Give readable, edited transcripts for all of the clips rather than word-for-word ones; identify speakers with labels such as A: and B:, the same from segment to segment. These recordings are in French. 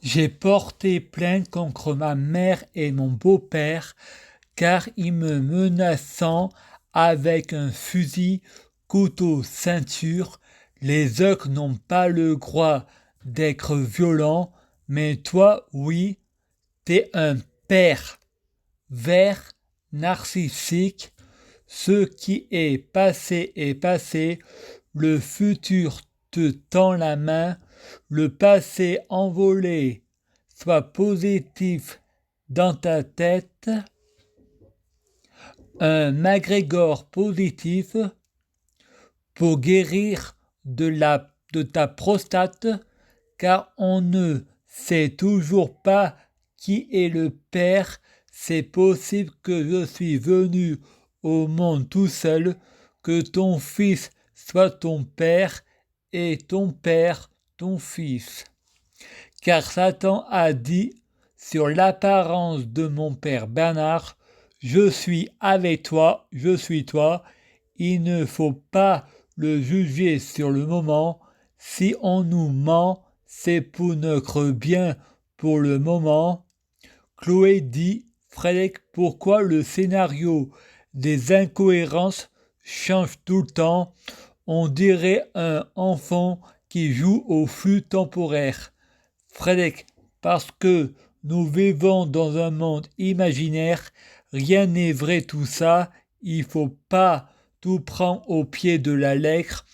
A: J'ai porté plainte contre ma mère et mon beau-père car ils me menaçant avec un fusil, couteau, ceinture. Les autres n'ont pas le droit d'être violents, mais toi, oui, t'es un père vert narcissique. Ce qui est passé, le futur te tend la main, le passé envolé soit positif dans ta tête, un McGregor positif pour guérir de ta prostate, car on ne sait toujours pas qui est le père. C'est possible que je suis venu au monde tout seul, que ton fils soit ton père et ton père ton fils. Car Satan a dit sur l'apparence de mon père Bernard, je suis avec toi, je suis toi. Il ne faut pas le juger sur le moment. Si on nous ment, c'est pour notre bien pour le moment. Chloé dit, Frédéric, pourquoi le scénario des incohérences change tout le temps? On dirait un enfant qui joue au flux temporaire. Frédéric, parce que nous vivons dans un monde imaginaire, rien n'est vrai tout ça, il faut pas tout prendre au pied de la lettre.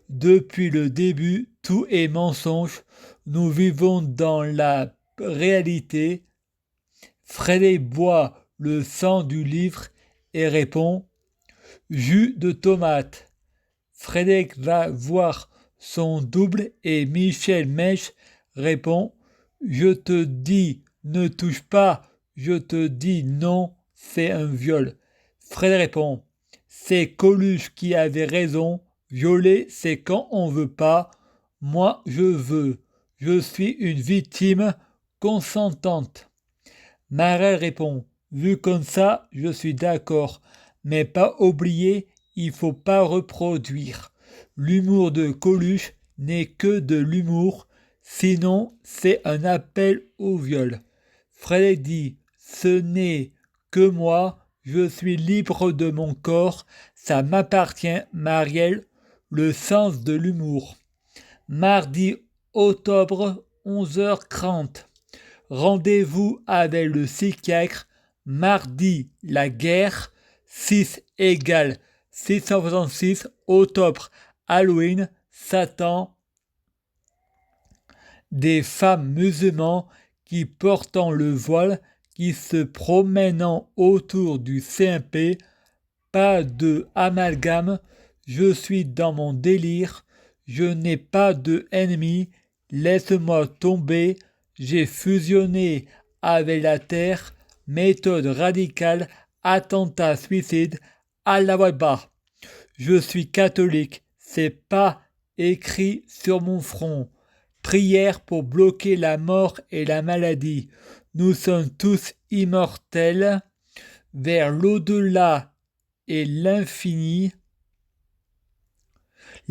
A: Depuis le début, tout est mensonge. Nous vivons dans la réalité. Frédéric boit le sang du livre et répond jus de tomate. Frédéric va voir son double et Michel Mèche répond je te dis ne touche pas, je te dis non, c'est un viol. Frédéric répond c'est Coluche qui avait raison, violer c'est quand on veut pas, moi je veux, je suis une victime consentante. Marais répond vu comme ça, je suis d'accord, mais pas oublier, il faut pas reproduire. L'humour de Coluche n'est que de l'humour, sinon c'est un appel au viol. Frédéric dit ce n'est que moi, je suis libre de mon corps, ça m'appartient, Marielle, le sens de l'humour. Mardi octobre 11h30. Rendez-vous avec le psychiatre. Mardi, la guerre. 6 égale 666. Octobre, Halloween. Satan. Des femmes musulmanes qui portant le voile, qui se promènent autour du CMP. Pas de amalgame. Je suis dans mon délire. Je n'ai pas de ennemi. Laisse-moi tomber. J'ai fusionné avec la terre. Méthode radicale. Attentat suicide. À la voix bas. Je suis catholique. C'est pas écrit sur mon front. Prière pour bloquer la mort et la maladie. Nous sommes tous immortels. Vers l'au-delà et l'infini.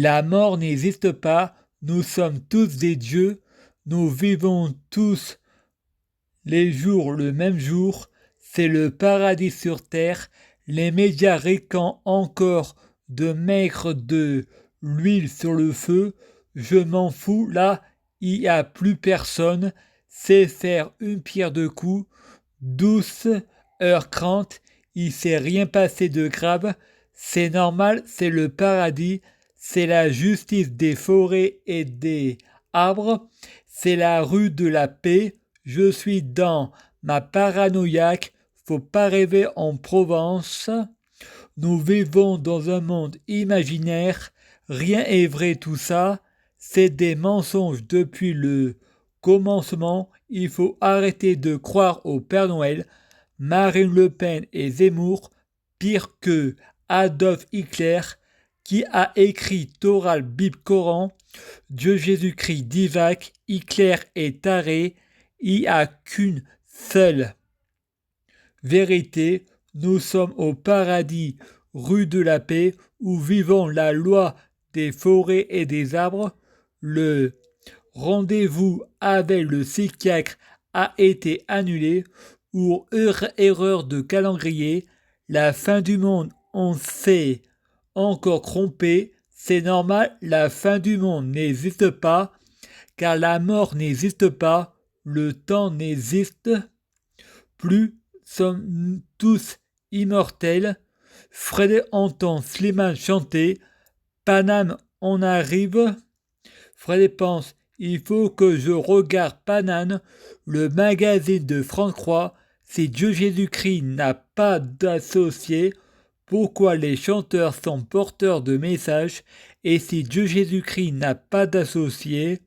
A: La mort n'existe pas, nous sommes tous des dieux, nous vivons tous les jours le même jour, c'est le paradis sur terre, les médias récant encore de mettre de l'huile sur le feu, je m'en fous, là, il n'y a plus personne, c'est faire une pierre de coups, 12h30, il s'est rien passé de grave, c'est normal, c'est le paradis, c'est la justice des forêts et des arbres, c'est la rue de la paix, je suis dans ma paranoïaque, faut pas rêver en Provence, nous vivons dans un monde imaginaire, rien est vrai tout ça, c'est des mensonges depuis le commencement, il faut arrêter de croire au Père Noël, Marine Le Pen et Zemmour, pire que Adolf Hitler, qui a écrit Torah Bible Coran, Dieu Jésus-Christ divac, Hitler est taré, il n'y a qu'une seule vérité, nous sommes au paradis, rue de la paix, où vivons la loi des forêts et des arbres, le rendez-vous avec le psychiatre a été annulé ou erreur de calendrier, la fin du monde, on s'est encore trompé, c'est normal, la fin du monde n'existe pas, car la mort n'existe pas, le temps n'existe plus, sommes tous immortels. Fred entend Slimane chanter, Paname, on arrive. Fred pense, il faut que je regarde Paname, le magazine de Franck-Croix. Si Dieu Jésus-Christ n'a pas d'associé, pourquoi les chanteurs sont porteurs de messages? Et si Dieu Jésus-Christ n'a pas d'associé,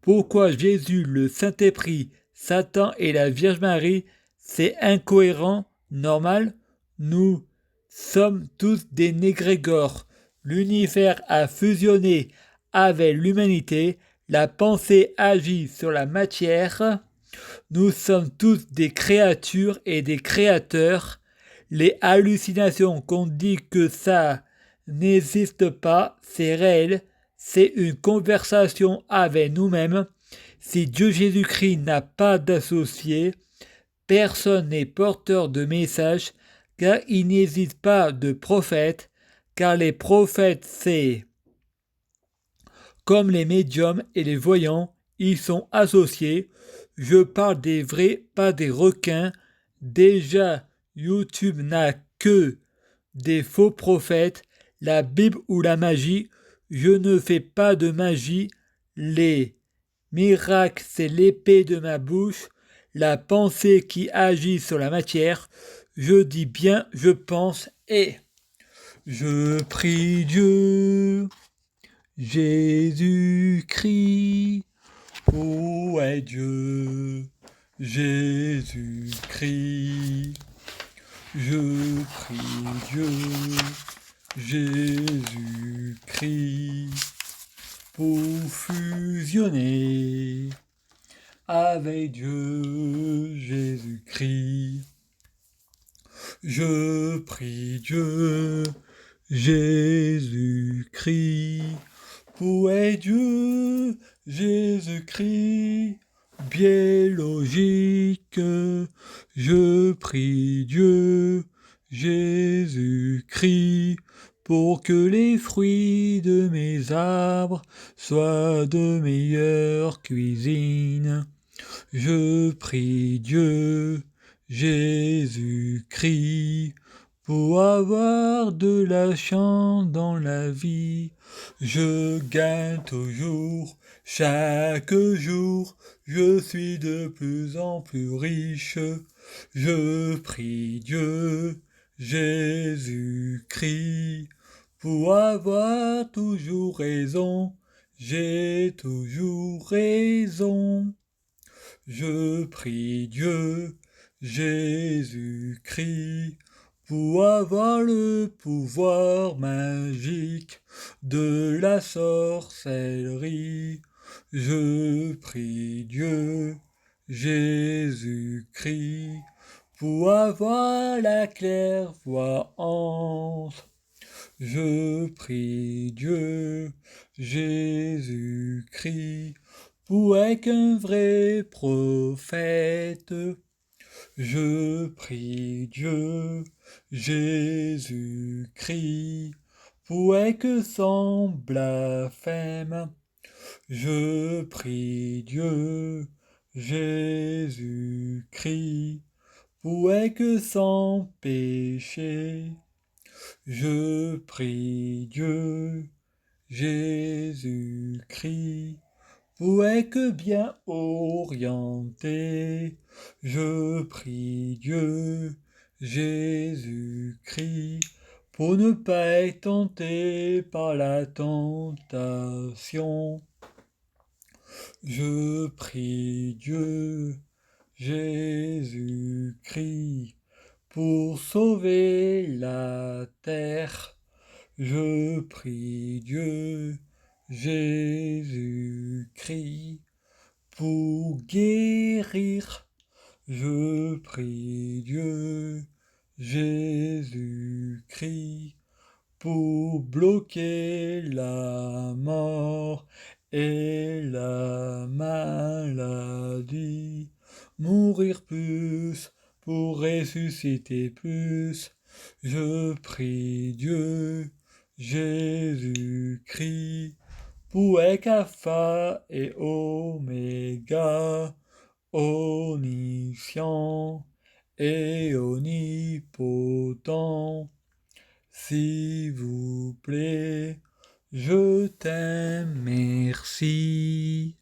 A: pourquoi Jésus, le Saint-Esprit, Satan et la Vierge Marie, c'est incohérent, normal? Nous sommes tous des négrégores. L'univers a fusionné avec l'humanité. La pensée agit sur la matière. Nous sommes tous des créatures et des créateurs. Les hallucinations qu'on dit que ça n'existe pas, c'est réel. C'est une conversation avec nous-mêmes. Si Dieu Jésus-Christ n'a pas d'associé, personne n'est porteur de message, car il n'existe pas de prophète, car les prophètes, c'est comme les médiums et les voyants, ils sont associés. Je parle des vrais, pas des requins. Déjà, YouTube n'a que des faux prophètes, la Bible ou la magie. Je ne fais pas de magie. Les miracles, c'est l'épée de ma bouche, la pensée qui agit sur la matière. Je dis bien, je pense et je prie Dieu. Jésus-Christ, où est Dieu? Jésus-Christ, je prie Dieu. Jésus-Christ, pour fusionner avec Dieu. Jésus-Christ, je prie Dieu. Jésus-Christ, où est Dieu? Jésus-Christ, biologique, je prie Dieu. Jésus-Christ, pour que les fruits de mes arbres soient de meilleure cuisine. Je prie Dieu, Jésus-Christ, pour avoir de la chance dans la vie. Je gagne toujours, chaque jour, je suis de plus en plus riche. Je prie Dieu, Jésus-Christ, pour avoir toujours raison. J'ai toujours raison. Je prie Dieu, Jésus-Christ, pour avoir le pouvoir magique de la sorcellerie. Je prie Dieu, Jésus-Christ, pour avoir la clairvoyance. Je prie Dieu, Jésus-Christ, pour être un vrai prophète. Je prie Dieu, Jésus-Christ, pour être sans blasphème. Je prie Dieu, Jésus-Christ, pour être sans péché. Je prie Dieu, Jésus-Christ, pour être bien orienté. Je prie Dieu, Jésus-Christ, pour ne pas être tenté par la tentation. Je prie Dieu, Jésus-Christ, pour sauver la terre. Je prie Dieu, Jésus-Christ, pour guérir. Je prie Dieu, Jésus-Christ, pour bloquer la mort et la maladie. Mourir plus pour ressusciter plus. Je prie Dieu, Jésus-Christ, pour être alpha et oméga, omniscient et omnipotent. S'il vous plaît, je t'aime, merci.